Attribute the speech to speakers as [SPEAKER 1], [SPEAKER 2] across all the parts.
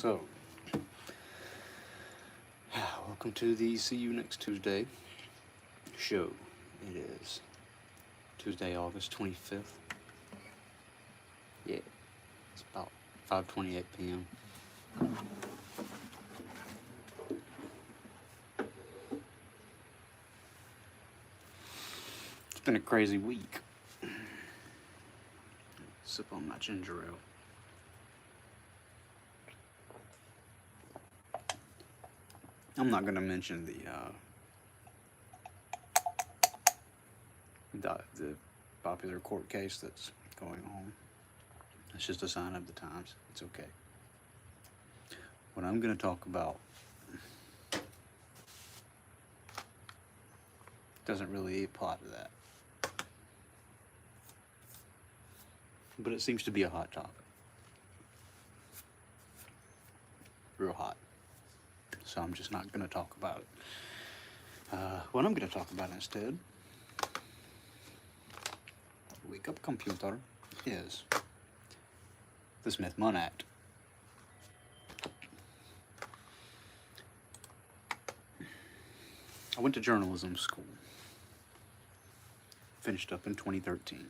[SPEAKER 1] So, welcome to the See You Next Tuesday show. It is Tuesday, August 25th. Yeah, it's about 5:28 p.m. It's been a crazy week. Sip on my ginger ale. I'm not going to mention the popular court case that's going on. It's just a sign of the times. It's okay. What I'm going to talk about doesn't really apply to that. But it seems to be a hot topic. Real hot. So I'm just not going to talk about it. What I'm going to talk about instead, wake up computer, is the Smith-Mundt Act. I went to journalism school. Finished up in 2013.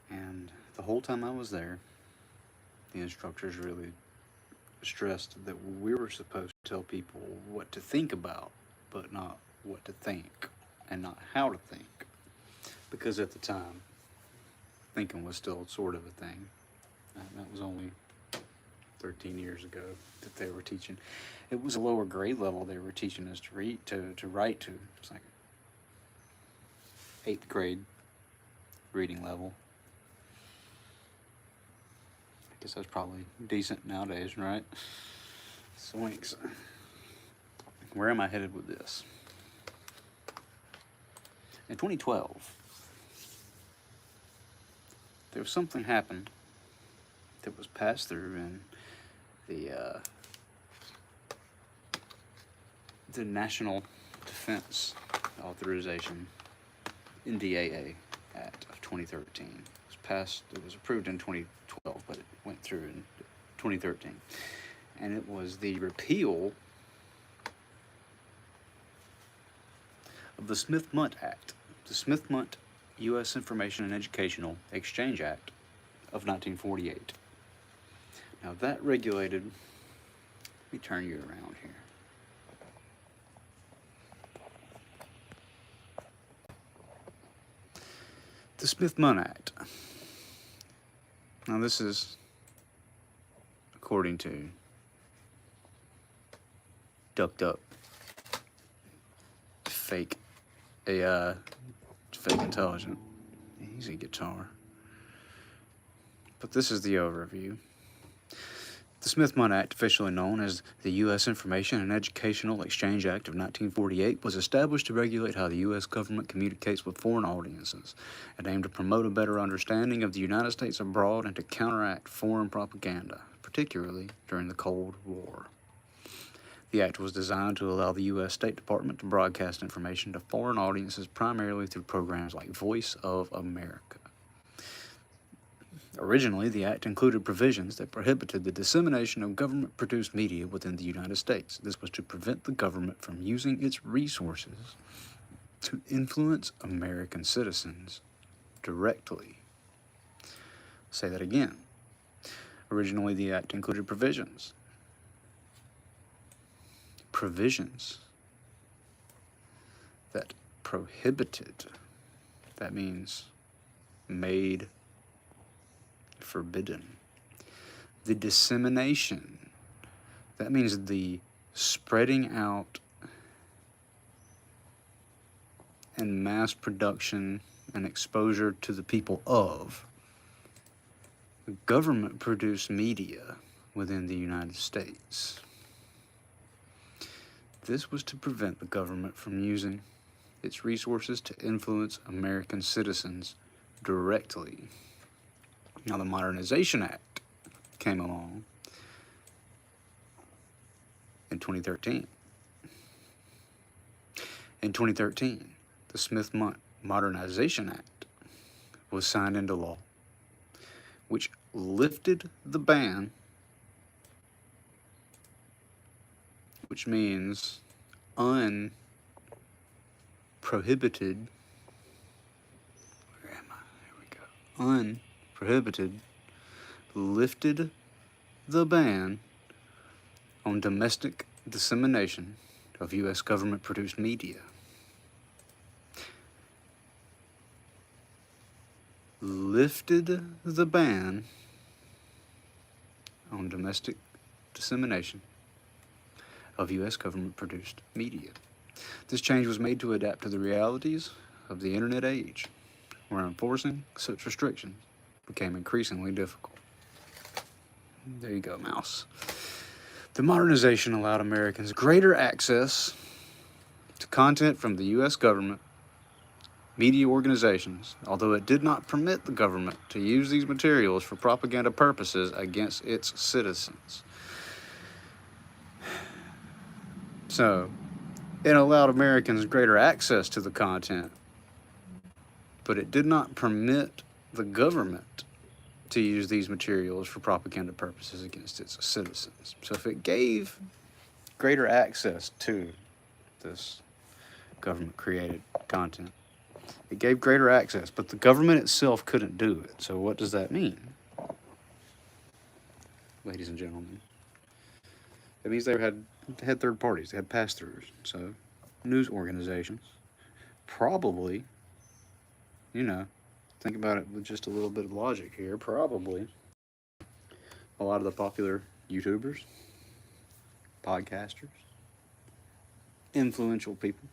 [SPEAKER 1] And the whole time I was there, the instructors really stressed that we were supposed to tell people what to think about, but not what to think, and not how to think. Because at the time, thinking was still sort of a thing. And that was only 13 years ago that they were teaching. It was a lower grade level they were teaching us to read, to write to. It's like 8th grade reading level. I guess that's probably decent nowadays, right? Swinks. Where am I headed with this? In 2012, there was something happened that was passed through in the National Defense Authorization, NDAA Act of 2013. It was approved in 2012, but it went through in 2013. And it was the repeal of the Smith-Mundt Act, the Smith-Mundt U.S. Information and Educational Exchange Act of 1948. Now that regulated, let me turn you around here. The Smith-Mundt Act. Now this is according to DuckDuck, fake AI, fake intelligent. Easy guitar. But this is the overview. The Smith-Mundt Act, officially known as the U.S. Information and Educational Exchange Act of 1948, was established to regulate how the U.S. government communicates with foreign audiences. It aimed to promote a better understanding of the United States abroad and to counteract foreign propaganda, particularly during the Cold War. The act was designed to allow the U.S. State Department to broadcast information to foreign audiences primarily through programs like Voice of America. Originally, the act included provisions that prohibited the dissemination of government-produced media within the United States. This was to prevent the government from using its resources to influence American citizens directly. Say that again. Originally, the act included provisions that prohibited, that means made forbidden, the dissemination, that means the spreading out and mass production and exposure to the people of government-produced media within the United States. This was to prevent the government from using its resources to influence American citizens directly. Now, the Modernization Act came along in 2013. In 2013, the Smith-Mundt Modernization Act was signed into law, which lifted the ban which means unprohibited. Where am I? Here we go. Unprohibited, lifted the ban on domestic dissemination of U.S. government-produced media. Lifted the ban on domestic dissemination of U.S. government-produced media. This change was made to adapt to the realities of the internet age, where enforcing such restrictions became increasingly difficult. There you go, mouse. The modernization allowed Americans greater access to content from the U.S. government, media organizations, although it did not permit the government to use these materials for propaganda purposes against its citizens. So, it allowed Americans greater access to the content, but it did not permit the government to use these materials for propaganda purposes against its citizens. So if it gave greater access to this government-created content, it gave greater access, but the government itself couldn't do it. So what does that mean, ladies and gentlemen? It means they had third parties, they had pass-throughs. So news organizations probably, think about it with just a little bit of logic here, probably a lot of the popular YouTubers, podcasters, influential people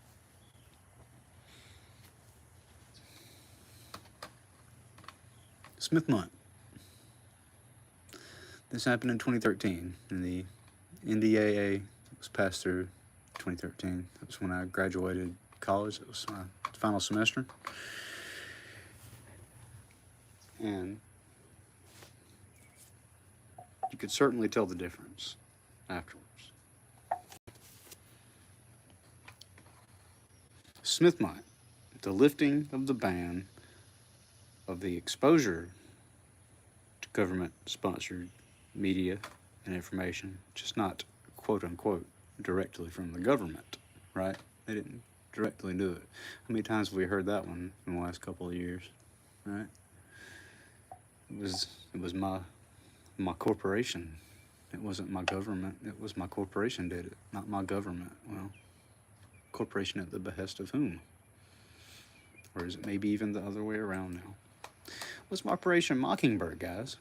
[SPEAKER 1] Smith Month. This happened in 2013, and the NDAA was passed through 2013. That was when I graduated college. It was my final semester. And you could certainly tell the difference afterwards. Smith Month, the lifting of the ban of the exposure to government-sponsored media and information, just not quote-unquote directly from the government, right? They didn't directly do it. How many times have we heard that one in the last couple of years, right? It was my corporation. It wasn't my government. It was my corporation did it, not my government. Well, corporation at the behest of whom? Or is it maybe even the other way around now? What's Operation Mockingbird, guys?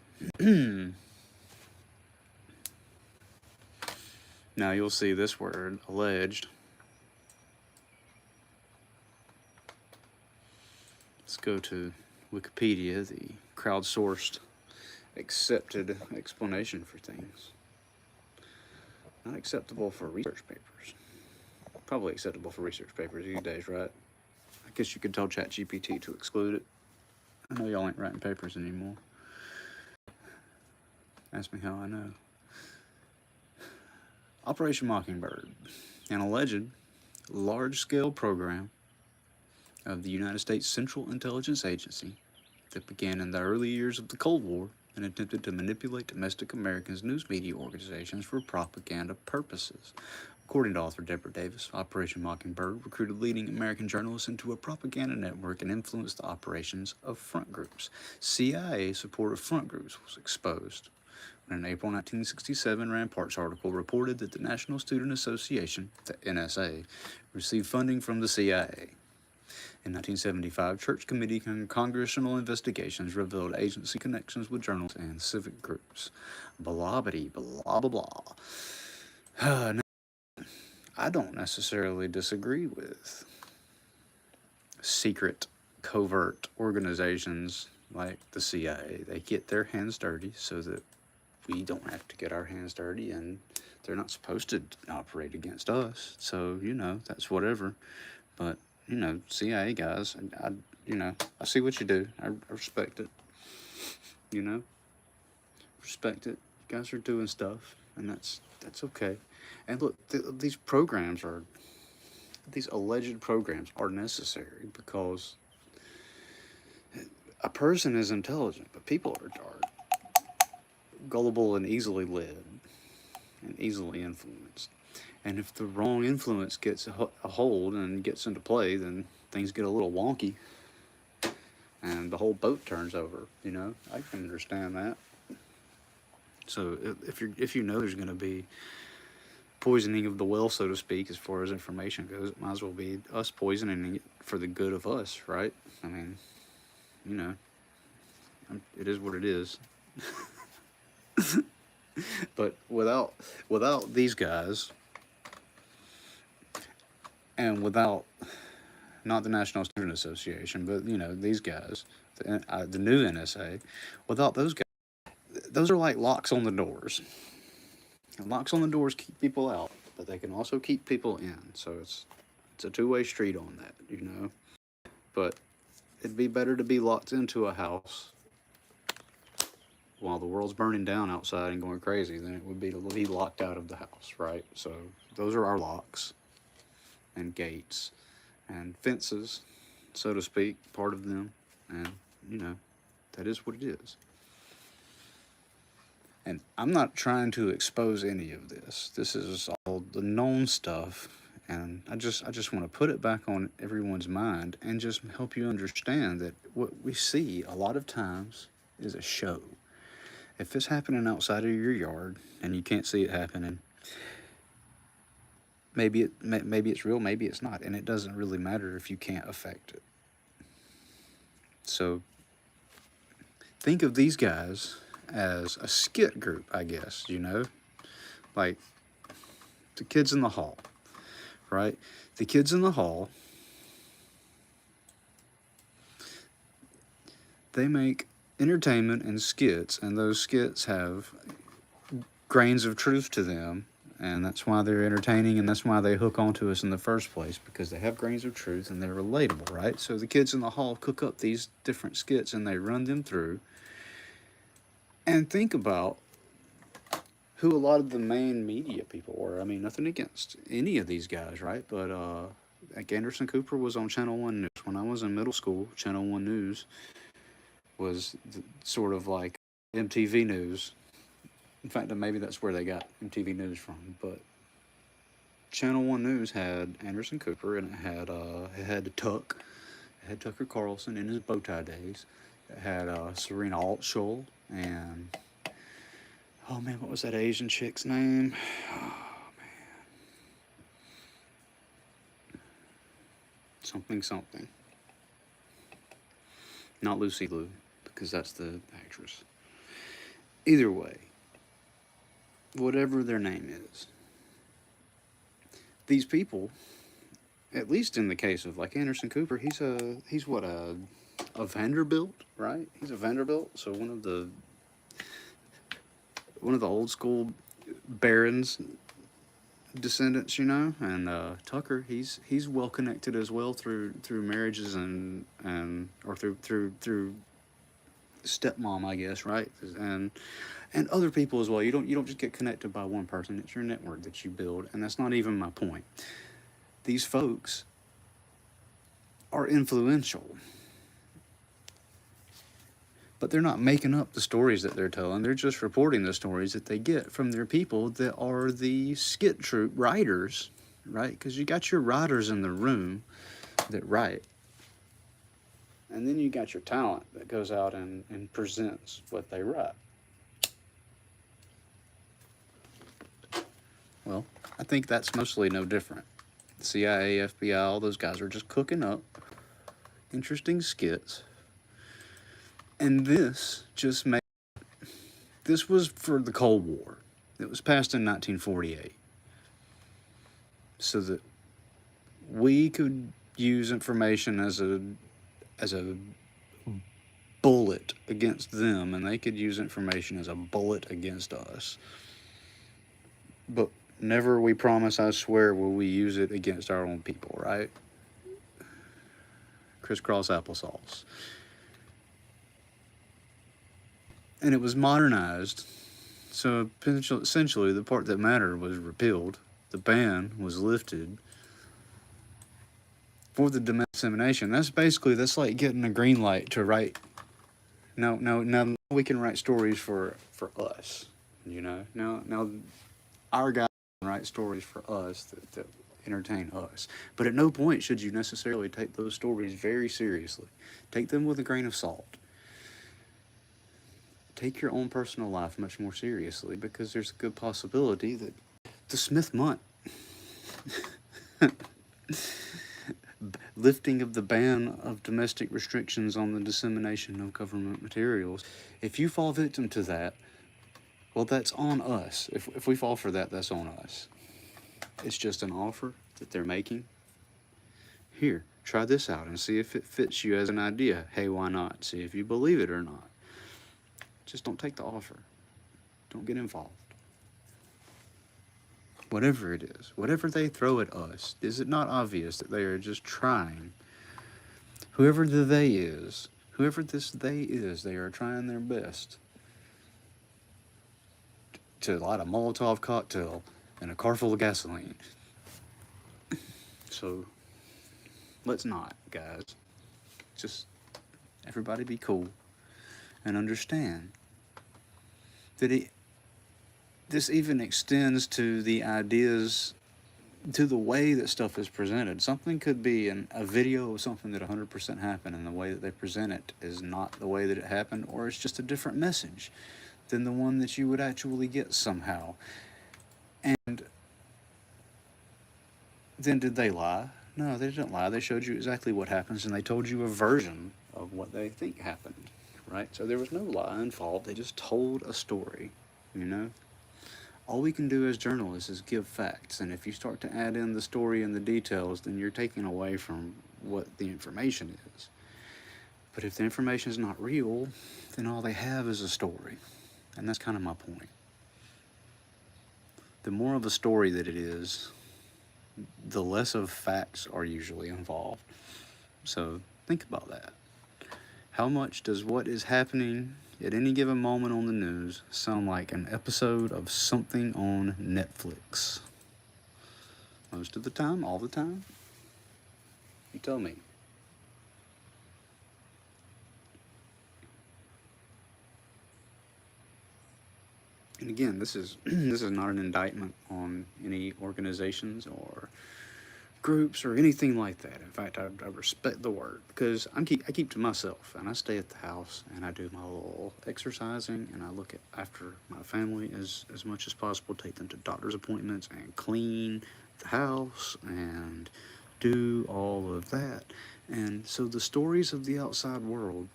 [SPEAKER 1] Now you'll see this word, alleged. Let's go to Wikipedia, the crowdsourced, accepted explanation for things. Not acceptable for research papers. Probably acceptable for research papers these days, right? I guess you could tell ChatGPT to exclude it. I know y'all ain't writing papers anymore. Ask me how I know. Operation Mockingbird, an alleged large-scale program of the United States Central Intelligence Agency that began in the early years of the Cold War and attempted to manipulate domestic Americans' news media organizations for propaganda purposes. According to author Deborah Davis, Operation Mockingbird recruited leading American journalists into a propaganda network and influenced the operations of front groups. CIA support of front groups was exposed when an April 1967 Rand Parks article reported that the National Student Association, the NSA, received funding from the CIA. In 1975, Church Committee on Congressional Investigations revealed agency connections with journalists and civic groups. Blah, blah, blah, blah, blah. I don't necessarily disagree with secret, covert organizations like the CIA. They get their hands dirty so that we don't have to get our hands dirty, and they're not supposed to operate against us. So, that's whatever. But, CIA guys, I see what you do. I respect it. Respect it. You guys are doing stuff, and that's okay. And look, these alleged programs are necessary because a person is intelligent, but people are gullible and easily led and easily influenced. And if the wrong influence gets a hold and gets into play, then things get a little wonky, and the whole boat turns over. You know, I can understand that. So if you know there's going to be poisoning of the well, so to speak, as far as information goes, it might as well be us poisoning it for the good of us, right? I mean, you know, it is what it is. But without these guys, and without not the National Student Association, but you know these guys, the new NSA, without those guys, those are like locks on the doors. And locks on the doors keep people out, but they can also keep people in. So it's a two-way street on that, you know. But it'd be better to be locked into a house while the world's burning down outside and going crazy than it would be to be locked out of the house, right? So those are our locks and gates and fences, so to speak, part of them. And, you know, that is what it is. And I'm not trying to expose any of this. This is all the known stuff. And I just want to put it back on everyone's mind and just help you understand that what we see a lot of times is a show. If it's happening outside of your yard and you can't see it happening, maybe it's real, maybe it's not, and it doesn't really matter if you can't affect it. So think of these guys as a skit group, I guess, you know, like the kids in the hall, right? The kids in the hall, they make entertainment and skits, and those skits have grains of truth to them, and that's why they're entertaining, and that's why they hook onto us in the first place, because they have grains of truth and they're relatable, right? So the kids in the hall cook up these different skits and they run them through, and think about who a lot of the main media people were. I mean, nothing against any of these guys, right? But like Anderson Cooper was on Channel 1 News. When I was in middle school, Channel 1 News was sort of like MTV News. In fact, maybe that's where they got MTV News from. But Channel 1 News had Anderson Cooper, and it had Tuck. It had Tucker Carlson in his bow tie days. It had Serena Altschul and, oh man, what was that Asian chick's name? Oh man, something. Not Lucy Liu, because that's the actress. Either way, whatever their name is, these people, at least in the case of like Anderson Cooper, he's what, a Vanderbilt, right? He's a Vanderbilt, so one of the old school barons descendants, you know. And Tucker, he's well connected as well through marriages and or through stepmom, I guess, right? And other people as well. You don't just get connected by one person. It's your network that you build, and that's not even my point. These folks are influential, but they're not making up the stories that they're telling. They're just reporting the stories that they get from their people that are the skit troupe writers, right? Because you got your writers in the room that write, and then you got your talent that goes out and presents what they write. Well, I think that's mostly no different. The CIA, FBI, all those guys are just cooking up interesting skits. And this was for the Cold War. It was passed in 1948. So that we could use information as a bullet against them, and they could use information as a bullet against us. But never, we promise, I swear, will we use it against our own people, right? Crisscross applesauce. And it was modernized, so essentially the part that mattered was repealed. The ban was lifted for the dissemination. That's like getting a green light to write. Now we can write stories for us, you know. Now our guys write stories for us that entertain us. But at no point should you necessarily take those stories very seriously. Take them with a grain of salt. Take your own personal life much more seriously, because there's a good possibility that the Smith Month lifting of the ban of domestic restrictions on the dissemination of government materials, if you fall victim to that, well, that's on us. If we fall for that, that's on us. It's just an offer that they're making. Here, try this out and see if it fits you as an idea. Hey, why not? See if you believe it or not. Just don't take the offer. Don't get involved. Whatever it is, whatever they throw at us, is it not obvious that they are just trying? Whoever the they is, whoever this they is, they are trying their best to light a Molotov cocktail in a car full of gasoline. So, let's not, guys. Just everybody be cool and understand that this even extends to the ideas, to the way that stuff is presented. Something could be a video of something that 100% happened, and the way that they present it is not the way that it happened, or it's just a different message than the one that you would actually get somehow. And then did they lie? No, they didn't lie. They showed you exactly what happens, and they told you a version of what they think happened, right? So there was no lie involved. They just told a story, you know? All we can do as journalists is give facts, and if you start to add in the story and the details, then you're taking away from what the information is. But if the information is not real, then all they have is a story, and that's kind of my point. The more of a story that it is, the less of facts are usually involved. So think about that. How much does what is happening at any given moment on the news sound like an episode of something on Netflix? Most of the time? All the time? You tell me. And again, this is this is not an indictment on any organizations or groups or anything like that. In fact, I respect the word, because I keep to myself, and I stay at the house, and I do my little exercising, and I look after my family as much as possible, take them to doctor's appointments, and clean the house, and do all of that. And so the stories of the outside world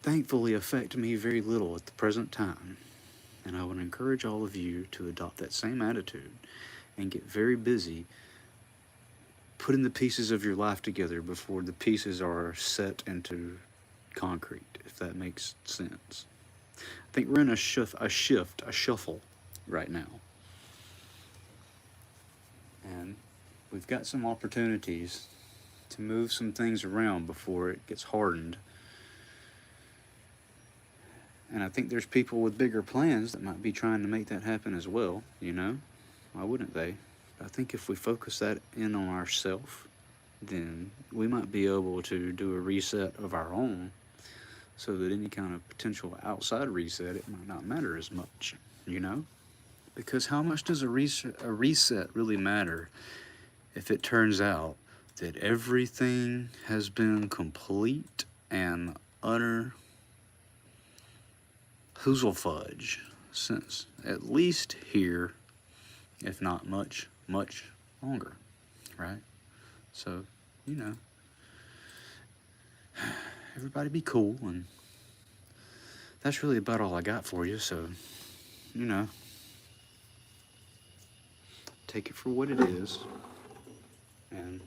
[SPEAKER 1] thankfully affect me very little at the present time, and I would encourage all of you to adopt that same attitude and get very busy putting the pieces of your life together before the pieces are set into concrete, if that makes sense. I think we're in a shuffle right now. And we've got some opportunities to move some things around before it gets hardened. And I think there's people with bigger plans that might be trying to make that happen as well, you know? Why wouldn't they? I think if we focus that in on ourselves, then we might be able to do a reset of our own, so that any kind of potential outside reset, it might not matter as much, you know? Because how much does a reset really matter if it turns out that everything has been complete and utter hoozle fudge since at least here, if not much longer, right? So, you know, everybody be cool, and that's really about all I got for you. So, you know, take it for what it is, and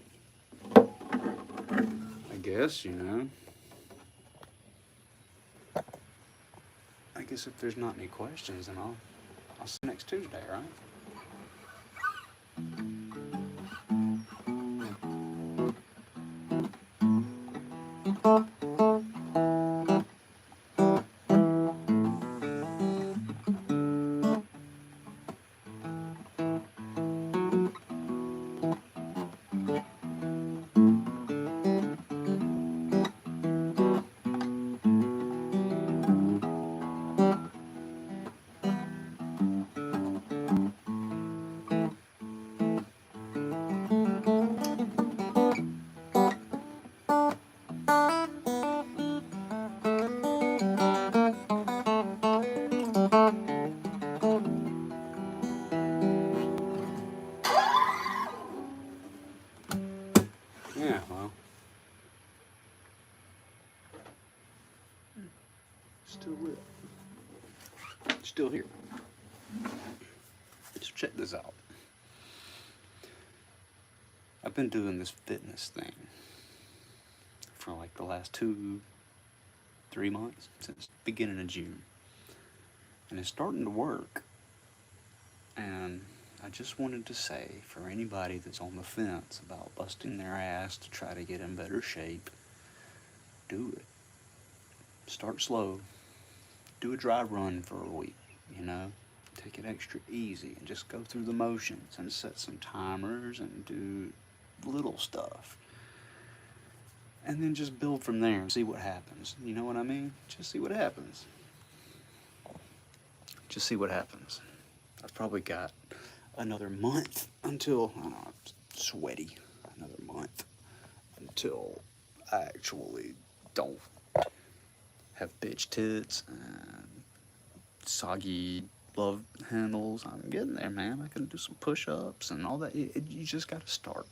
[SPEAKER 1] I guess, you know, I guess if there's not any questions, then I'll see you next Tuesday, right? still lit. Still here. So check this out. I've been doing this fitness thing for like the last 2-3 months, since the beginning of June. And it's starting to work. And I just wanted to say, for anybody that's on the fence about busting their ass to try to get in better shape, do it. Start slow. Do a dry run for a week, you know? Take it extra easy and just go through the motions and set some timers and do little stuff. And then just build from there and see what happens. You know what I mean? Just see what happens. Just see what happens. I've probably got another month until, I don't know, I'm sweaty. Another month until I actually don't have bitch tits and soggy love handles. I'm getting there, man. I can do some push-ups and all that. You just got to start.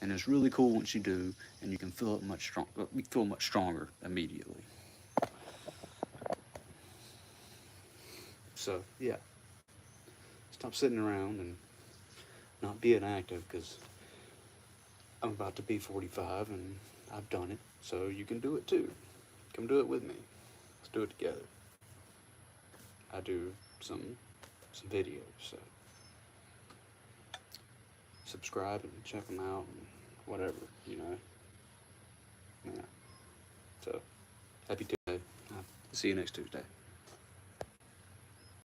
[SPEAKER 1] And it's really cool once you do, and you can feel it much stronger. You feel much stronger immediately. So yeah, stop sitting around and not being active, because I'm about to be 45 and I've done it. So you can do it too. Come do it with me. Let's do it together. I do some videos, so subscribe and check them out and whatever, you know. Yeah. So happy Tuesday. See you next Tuesday.